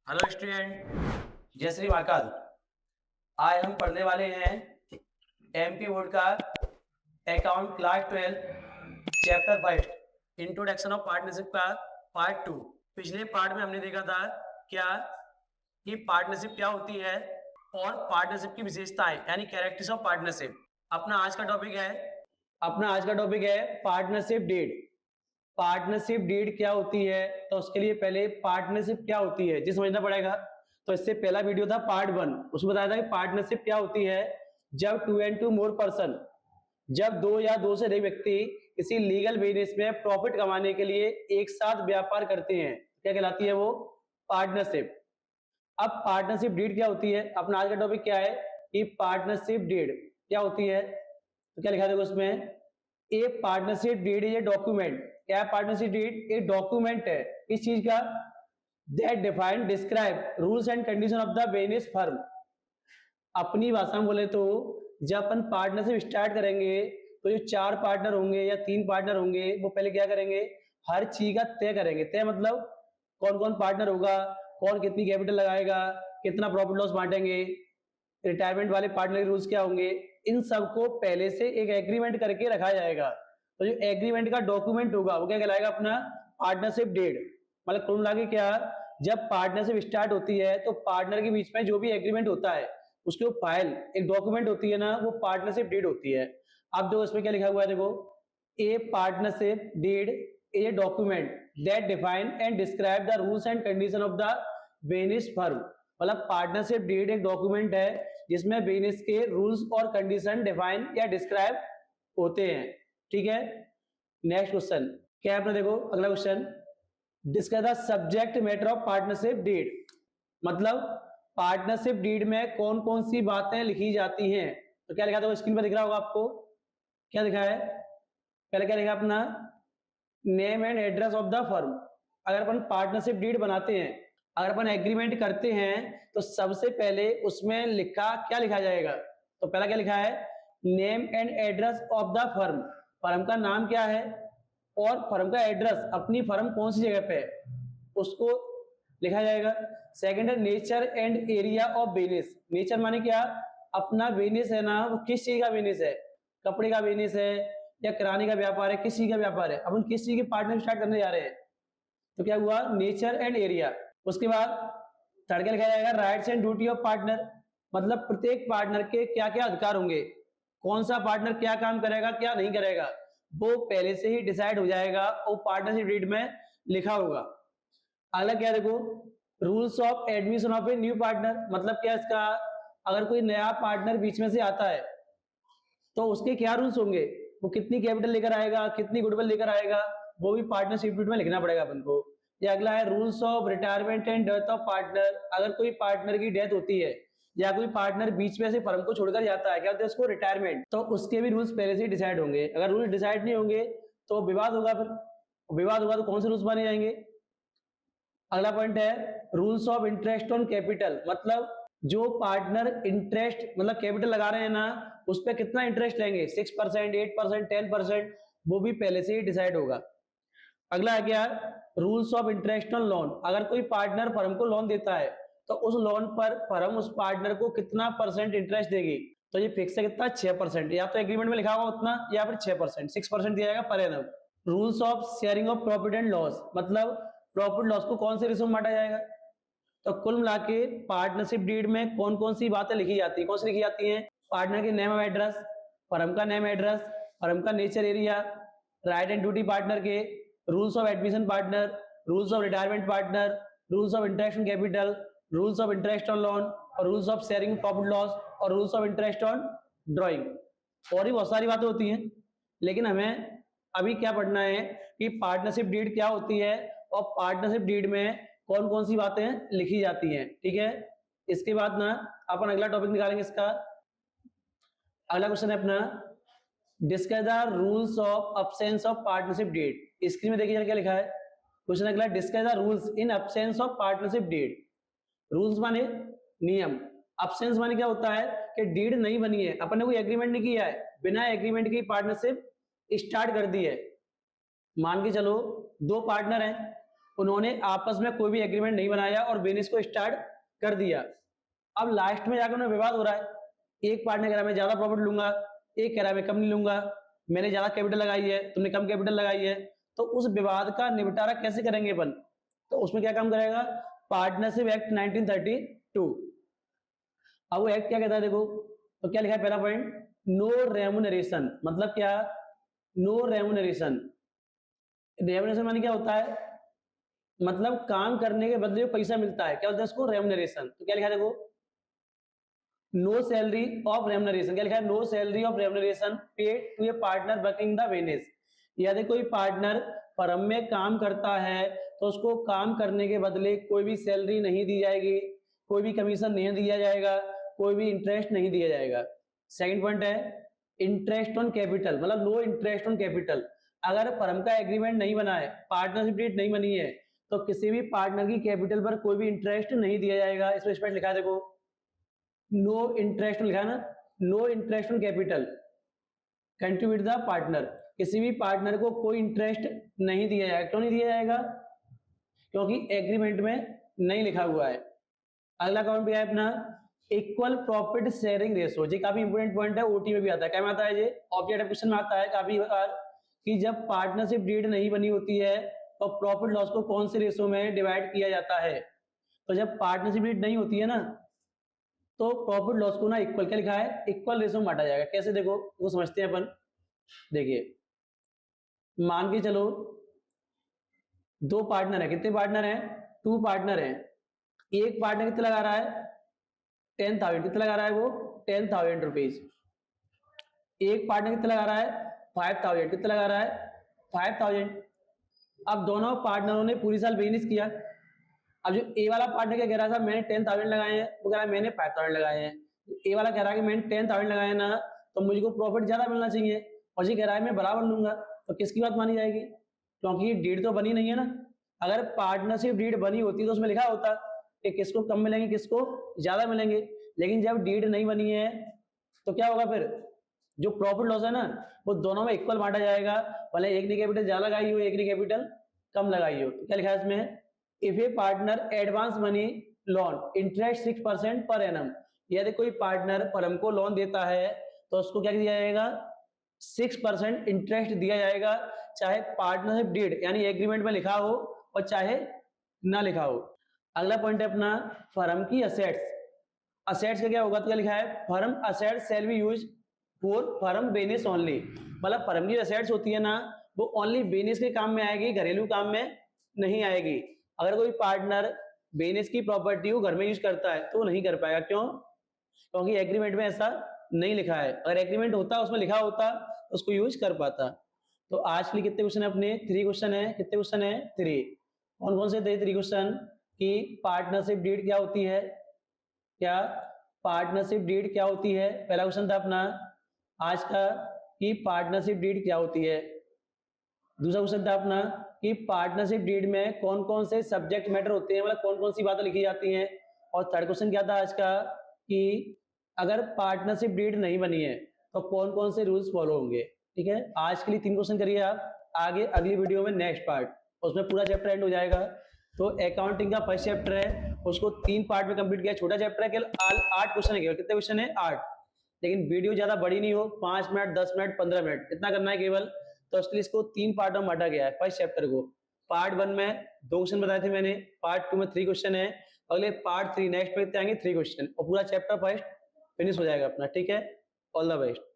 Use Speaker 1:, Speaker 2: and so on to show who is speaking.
Speaker 1: Hello student, जय श्री महाकाल। आज हम पढ़ने वाले हैं एमपी बोर्ड का account class 12 chapter 5 introduction of partnership का पार्ट 2। पिछले पार्ट में हमने देखा था क्या कि पार्टनरशिप क्या होती है और पार्टनरशिप की विशेषताएं यानी कैरेक्टर्स ऑफ पार्टनरशिप। अपना आज का टॉपिक है पार्टनरशिप डीड। पार्टनरशिप डीड क्या होती है, तो उसके लिए पहले पार्टनरशिप क्या होती है जी समझना पड़ेगा। तो इससे पहला वीडियो था पार्ट 1, उसमें बताया था कि पार्टनरशिप क्या होती है जब 2 and 2 मोर पर्सन, जब 2 या 2 से अधिक व्यक्ति किसी लीगल बिजनेस में प्रॉफिट कमाने के लिए एक साथ व्यापार करते हैं, क्या कहलाती है वो पार्टनरशिप। अब पार्टनरशिप डीड क्या होती है, अपना आज का टॉपिक क्या है कि पार्टनरशिप डीड क्या होती है। तो क्या लिखा देखो उसमें, a partnership deed is a document. क्या पार्टनरशिप डीड एक डॉक्यूमेंट है इस चीज का, that define describe rules and condition of the business firm. अपनी भाषा में बोले तो जब अपन पार्टनरशिप स्टार्ट करेंगे तो जो 4 पार्टनर होंगे या 3 पार्टनर होंगे वो पहले क्या करेंगे, हर चीज का तय करेंगे। तय मतलब कौन कौन पार्टनर होगा, कौन कितनी कैपिटल लगाएगा, कितना प्रॉफिट लॉस बांटेंगे, रिटायरमेंट वाले पार्टनर के रूल्स क्या होंगे, इन सबको पहले से एक एग्रीमेंट करके रखा जाएगा। तो जो एग्रीमेंट का डॉक्यूमेंट होगा वो क्या कहलाएगा, अपना पार्टनरशिप डीड। मतलब कुल मिला के क्या, जब पार्टनरशिप स्टार्ट होती है तो पार्टनर के बीच में जो भी एग्रीमेंट होता है उसके वो फाइल एक डॉक्यूमेंट होती है ना, वो पार्टनरशिप डीड होती है। अब देखो इसमें क्या लिखा हुआ है, देखो a partnership deed a document that define and describe the rules and condition of the business firm. मतलब पार्टनरशिप डीड एक डॉक्यूमेंट है जिसमें बिजनेस के रूल्स और कंडीशन डिफाइन या डिस्क्राइब होते हैं। ठीक है, नेक्स्ट क्वेश्चन क्या है अपना, देखो अगला question, discuss the subject matter of partnership deed. मतलब पार्टनरशिप डीड में कौन कौन सी बातें लिखी जाती हैं। तो क्या लिखा था वो स्क्रीन पर दिख रहा होगा आपको, क्या लिखा है, पहले क्या लिखा अपना name and address of the firm. अगर अपन पार्टनरशिप डीड बनाते हैं, अगर अपन एग्रीमेंट करते हैं तो सबसे पहले उसमें लिखा क्या लिखा जाएगा, तो पहला क्या लिखा है name and address of the firm. Firm का नाम क्या है और फर्म का एड्रेस, अपनी फर्म कौन सी जगह पे है उसको लिखा जाएगा। सेकंड है nature and area of business. Nature माने क्या, अपना बिजनेस है ना वो किस चीज का बिजनेस है, कपड़े का बिजनेस है या किराने का व्यापार है, किस चीज का व्यापार है, अपन किस चीज की पार्टनर स्टार्ट करने जा रहे हैं। तो क्या हुआ नेचर एंड एरिया। उसके बाद थर्ड क्या लिखा जाएगा rights and duty of partner. मतलब प्रत्येक पार्टनर के क्या क्या अधिकार होंगे, कौन सा पार्टनर क्या काम करेगा क्या नहीं करेगा, वो पहले से ही डिसाइड हो जाएगा और पार्टनरशिप डीड में लिखा होगा। अगला क्या देखो rules of admission of a new partner. मतलब क्या इसका, अगर कोई नया पार्टनर बीच में से आता है तो उसके क्या रूल्स होंगे, वो कितनी कैपिटल लेकर आएगा, कितनी गुडविल लेकर आएगा, वो भी पार्टनरशिप डीड में लिखना पड़ेगा अपन को। या अगला है rules of retirement and death of partner. अगर कोई पार्टनर की डेथ होती है या कोई पार्टनर बीच में से फर्म को छोड़कर जाता है, क्या होता है उसको रिटायरमेंट, तो उसके भी रूल्स पहले से ही डिसाइड होंगे। अगर रूल्स डिसाइड नहीं होंगे तो विवाद होगा, फिर विवाद होगा तो कौन से रूल्स माने जाएंगे। अगला पॉइंट है rules of interest on capital. मतलब जो पार्टनर इंटरेस्ट मतलब कैपिटल लगा रहे हैं ना, उस पर कितना इंटरेस्ट लेंगे, 6%, 8%, 10%, वो भी पहले से ही डिसाइड होगा। अगला है क्या, rules of interest on loan. अगर कोई पार्टनर फर्म को लोन देता है तो उस लोन पर फर्म उस पार्टनर को कितना परसेंट इंटरेस्ट देगी, तो ये फिक्स है कितना 6%, या तो एग्रीमेंट में लिखा होगा उतना या फिर 6%, 6% दिया जाएगा per annum. Rules of sharing of profit and loss. मतलब प्रॉफिट लॉस को कौन से रिस्क में बांटा जाएगा। तो कुल मिला के पार्टनरशिप डीड में कौन कौन सी बातें लिखी जाती है, कौन सी लिखी जाती हैं, पार्टनर के नेम एड्रेस, फर्म का नेम एड्रेस, फर्म का nature area, right and duty partner के, rules of admission partner, rules of retirement partner, rules of interest on capital, rules of interest on loan और rules of sharing profit loss और rules of interest on drawing. और भी बहुत सारी बातें होती हैं, लेकिन हमें अभी क्या पढ़ना है कि पार्टनरशिप डीड क्या होती है और पार्टनरशिप डीड में कौन कौन सी बातें लिखी जाती हैं। ठीक है, इसके बाद ना अपन अगला टॉपिक निकालेंगे इसका। अगला क्वेश्चन है अपना discuss the rules of absence of partnership deed. Screen में देखिए जरा क्या लिखा है, क्वेश्चन अगला discuss the rules in absence of partnership deed. Rules माने नियम, अब्सेंस माने क्या होता है कि डीड नहीं बनी है, अपन ने कोई एग्रीमेंट नहीं किया है, बिना एग्रीमेंट की पार्टनरशिप स्टार्ट कर दी है। मान के चलो 2 पार्टनर हैं, उन्होंने आपस में कोई भी एग्रीमेंट नहीं बनाया और बिजनेस को स्टार्ट कर दिया। अब लास्ट में जाकर उन्हें विवाद हो रहा है, एक पार्टनर कह रहा है मैं ज्यादा प्रॉफिट लूंगा, एक कह रहा है मैं कम नहीं लूंगा, मैंने ज्यादा कैपिटल लगाई है, तुमने कम कैपिटल लगाई है। तो उस विवाद का निपटारा कैसे करेंगे अपन? तो उसमें क्या काम करेगा? Partnership act 1932। अब वो एक्ट क्या कहता है देखो, तो क्या लिखा है पहला पॉइंट, नो रेमुनरेशन। मतलब क्या? No remuneration. रेमुनरेशन माने क्या होता है? मतलब काम करने के बदले जो पैसा मिलता है, क्या बोलते हैं उसको? रेमुनरेशन। तो क्या लिखा है देखो, नो सैलरी ऑफ रेमुनरेशन। क्या लिखा है? No salary of remuneration paid to a partner working the business. यदि कोई पार्टनर फर्म में काम करता है तो उसको काम करने के बदले कोई भी सैलरी नहीं दी जाएगी, कोई भी कमीशन नहीं दिया जाएगा, कोई भी इंटरेस्ट नहीं दिया जाएगा। सेकंड पॉइंट है इंटरेस्ट ऑन कैपिटल, मतलब नो इंटरेस्ट ऑन कैपिटल। अगर फर्म का एग्रीमेंट नहीं बना है, पार्टनरशिप डीड नहीं बनी है, तो किसी भी पार्टनर की कैपिटल पर कोई भी इंटरेस्ट नहीं दिया जाएगा। इसमें स्पष्ट लिखा है देखो, नो इंटरेस्ट लिखा है ना, no interest on capital contribute the partner. किसी भी पार्टनर को कोई इंटरेस्ट नहीं दिया जाएगा। क्यों नहीं दिया जाएगा? क्योंकि एग्रीमेंट में नहीं लिखा हुआ है। अगला कौन भी है अपना, इक्वल प्रॉफिट शेयरिंग रेशो। ये काफी इंपोर्टेंट पॉइंट है, ओटी में भी आता है। क्या में आता है? ये ऑब्जेक्टिव क्वेश्चन में आता है काफी बार कि जब पार्टनरशिप डीड नहीं बनी होती है तो प्रॉफिट लॉस को कौन से रेशो में डिवाइड किया जाता है। तो जब पार्टनरशिप डीड नहीं होती है ना, तो प्रॉफिट लॉस को ना इक्वल, क्या लिखा है? इक्वल रेशो में बांटा जाएगा। कैसे देखो, वो समझते हैं अपन। देखिए, मान के चलो दो पार्टनर है। कितने पार्टनर हैं? 2 पार्टनर हैं। एक पार्टनर कितना लगा रहा है? 10,000। कितना लगा रहा है वो? 10,000 रुपीज। एक पार्टनर कितना लगा रहा है? 5,000। कितना लगा रहा है? 5,000। अब दोनों पार्टनरों ने पूरी साल बिजनेस किया। अब जो ए वाला पार्टनर क्या कह रहा था, मैंने 10,000 लगाए हैं, वो कह रहा है मैंने 5,000 लगाए हैं। ए वाला कह रहा है कि मैंने 10,000 लगाए ना, तो मुझको प्रॉफिट ज्यादा मिलना चाहिए, और ये कह रहा है मैं बराबर लूंगा। तो किसकी बात मानी जाएगी? क्योंकि डीड तो बनी नहीं है ना। अगर पार्टनरशिप डीड बनी होती तो उसमें लिखा होता कि किसको कम मिलेंगे, किसको ज्यादा मिलेंगे। लेकिन जब डीड नहीं बनी है तो क्या होगा फिर? जो प्रॉफिट लॉस है ना, वो दोनों में इक्वल बांटा जाएगा, भले एक ने कैपिटल ज्यादा लगाई हो, एक ने कैपिटल कम लगाई हो। तो क्या लिखा है इसमें, if A partner advance money loan interest 6% per annum. यदि कोई पार्टनर फर्म को लोन देता है तो उसको क्या दिया जाएगा? 6% इंटरेस्ट दिया जाएगा, चाहे पार्टनरशिप डीड यानी एग्रीमेंट में लिखा हो और चाहे ना लिखा हो। अगला पॉइंट है अपना फर्म की असेट्स। असेट्स का क्या होगा? तो क्या लिखा है, firm assets shall be use for firm business only. मतलब फर्म की असेट्स होती है ना, वो ओनली बिजनेस के काम में आएगी, घरेलू काम में नहीं आएगी। अगर कोई पार्टनर बिजनेस की प्रॉपर्टी को घर में यूज करता है तो वो नहीं कर पाएगा। क्यों? क्योंकि एग्रीमेंट में ऐसा नहीं लिखा है। अगर एग्रीमेंट होता, उसमें लिखा होता, उसको यूज कर पाता। तो आज के लिए कितने क्वेश्चन है अपने? 3 क्वेश्चन है। कितने क्वेश्चन है? 3। कौन कौन से थे 3 क्वेश्चन? कि पार्टनरशिप डीड क्या होती है, क्या पार्टनरशिप डीड क्या होती है, पहला क्वेश्चन था अपना आज का, कि पार्टनरशिप डीड क्या होती है। दूसरा क्वेश्चन था अपना कि पार्टनरशिप डीड में कौन कौन से सब्जेक्ट मैटर होते हैं, मतलब कौन कौन सी बातें लिखी जाती हैं। और थर्ड क्वेश्चन क्या था आज का, कि अगर पार्टनरशिप डीड नहीं बनी है तो कौन कौन से रूल्स फॉलो होंगे। ठीक है, आज के लिए 3 क्वेश्चन करिए आप। आगे अगली वीडियो में नेक्स्ट पार्ट, उसमें पूरा चैप्टर एंड हो जाएगा। तो अकाउंटिंग का फर्स्ट चैप्टर है, उसको 3 पार्ट में कंप्लीट किया। छोटा चैप्टर है, केवल 8 क्वेश्चन है। केवल कितने क्वेश्चन है? 8। लेकिन वीडियो ज्यादा बड़ी नहीं हो, 5 मिनट 10 मिनट 15 मिनट इतना करना है केवल। तो उसके लिए इसको 3 पार्ट में बांटा गया है फर्स्ट चैप्टर को। पार्ट 1 में 2 क्वेश्चन बताए थे मैंने, पार्ट 2 में 3 क्वेश्चन है, अगले पार्ट 3 नेक्स्ट पे आएंगे 3 क्वेश्चन, और पूरा चैप्टर फर्स्ट फिनिश हो जाएगा अपना। ठीक है, ऑल द बेस्ट।